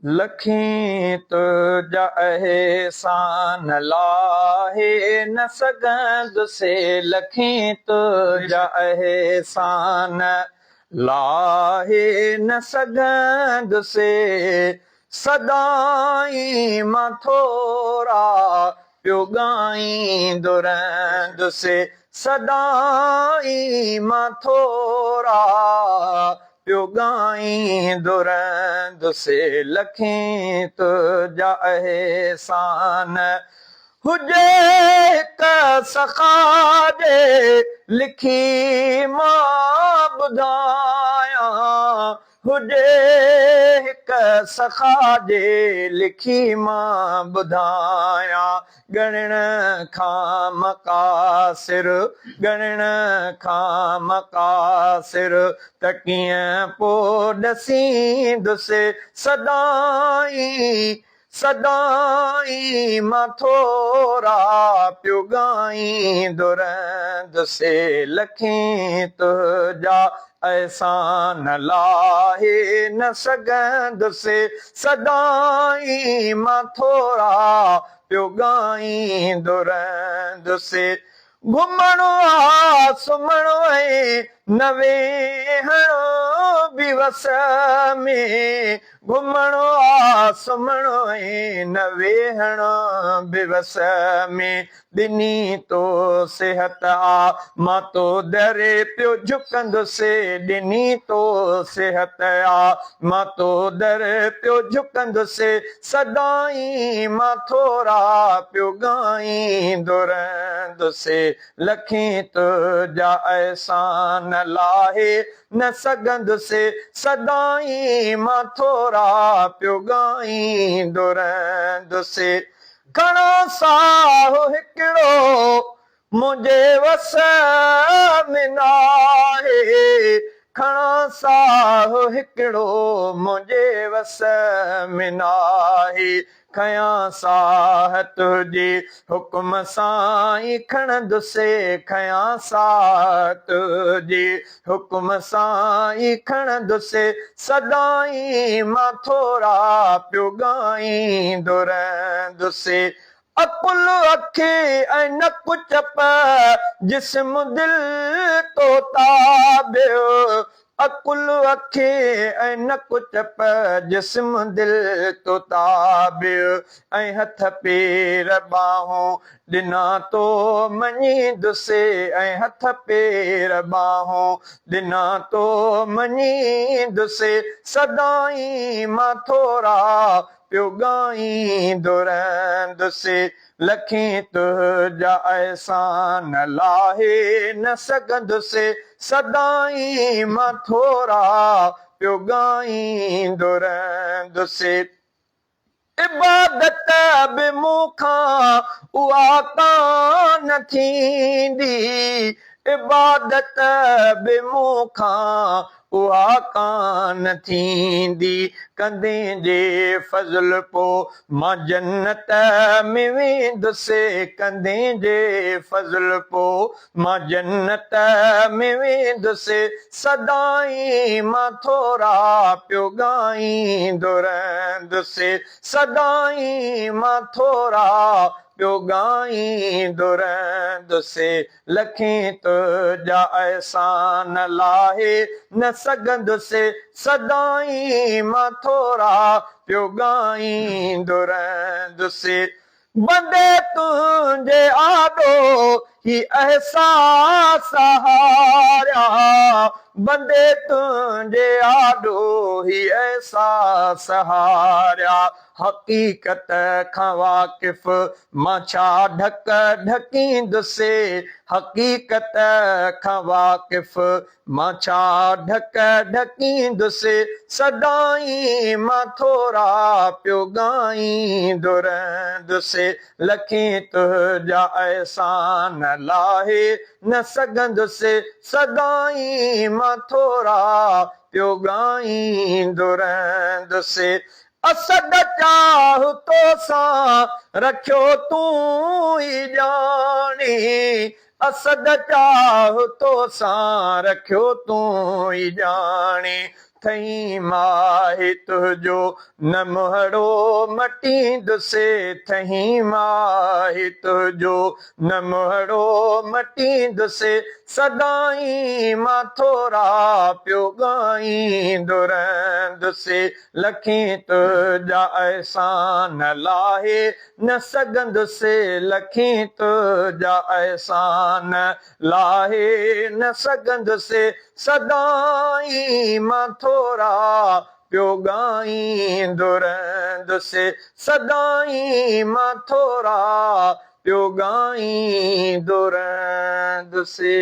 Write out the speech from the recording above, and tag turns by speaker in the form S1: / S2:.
S1: लखी तुझा एहसान लाहे न सघंदुसि लखी तुझा एहसान लाहे न सघंदुसि सदाई मां थोरा पियो ॻाईंदो रहंदुसि सदाई मां थोरा पियो ॻाईंदो रहंदुसि लखी तुझा एहसान हुजे हिकु सखा ॾे लिखी मां ॿुधायां हुजे हिकु सखा ॾे लिखी मां ॿुधायां ॻणण खां मक़ासिर ॻणण खां मक़ासिर त कीअं पोइ ॾसींदुसि सदाई सदाई मां थोरा पियो ॻाईंदो रहंदुसि लखी तुझा एहसान लाहे न सघंदुसि सदाई मां थोरा पियो ॻाईंदो रहंदुसि घुमणो आहे सुम्हणो ऐं न वेहणो बि वस में घुमणो आहे सुम्हणो ऐं न वेहणो बि वस में ॾिनी तो सिहत आहे मां तो दरे पियो झुकंदुसि ॾिनी तो सिहत आहे मां तो दरे पियो झुकंदुसि सदाई मां थोरा पियो ॻाईंदो रहंदुसि लखी तुझा एहसान लाहे न सघंदुसि सदाई मां थोरा पियो ॻाईंदो रहंदुसि खणो साहु हिकिड़ो मुंहिंजे वस में नाहे खणो साहु हिकिड़ो मुंहिंजे वस में नाहे खयां साह तुंहिंजे हुकुम सां ई खणंदुसि खयां साह तुंहिंजे हुकुम सां ई खणंदुसि सदाई मां थोरा पियो ॻाईंदो रहंदुसि अकुल अखि ऐं नकु चप जिस्म दिलि तो ताबियो अकुल अखि ऐं नकु चप जिस्म दिलि तो ताबियो ऐं हथ पेर ॿाहूं ॾिना तो मञींदुसि ऐं हथ पेर ॿाहूं ॾिना तो मञींदुसि सदाई मां थोरा पियो ॻाईंदो रहंदुसि लखी तुझा एहसान लाहे न सघंदुसि सदाई मां थोरा पियो ॻाईंदो रहंदुसि इबादत बि मूंखां उहा कान थींदी इबादत बि मूंखां उहा कान थींदी कंदे जे फज़ल पोइ मां जन्नत में वेंदुसि कंदे जे फज़ल पोइ मां जन्नत में वेंदुसि सदाई मां थोरा पियो ॻाईंदो रहंदुसि सदाई मां थोरा पियो ॻाईंदो रहंदुसि लखी तुझा एहसान लाहे न सघंदुसि सदाई मां थोरा पियो ॻाईंदो रहंदुसि बंदे तुंहिंजे आॾो ही अहसास हारिया बंदे तुंहिंजे आॾो ही अहसास हारिया हक़ीक़त खां वाक़िफ़ मां छा ढक ढकींदुसि हक़ीक़त खां वाक़िफ़ मां छा ढक ढकींदुसि सदाई मां थोरा पियो ॻाईंदो रहंदुसि लखी तुझा एहसान लाहे न सघंदुसि सदाई मां थोरा पियो ॻाईंदो रहंदुसि असद चाह तोसां रखियो तूं ई ॼाणी असद चाह तोसां रखियो तूं ई ॼाणी थई माहे तुझो न मोहड़ो मटींदुसि थई माहे तुझो न मोहड़ो मटींदुसि सदाई मां थोरा पियो ॻाईंदो रहंदुसि लखी तुझा एहसान लाहे न सघंदुसि लखी तुझा एहसान लाहे न सघंदुसि सदाई मां थोरा पियो ॻाईंदो रहंदुसि सदाई मां थोरा पियो ॻाईंदो रहंदुसि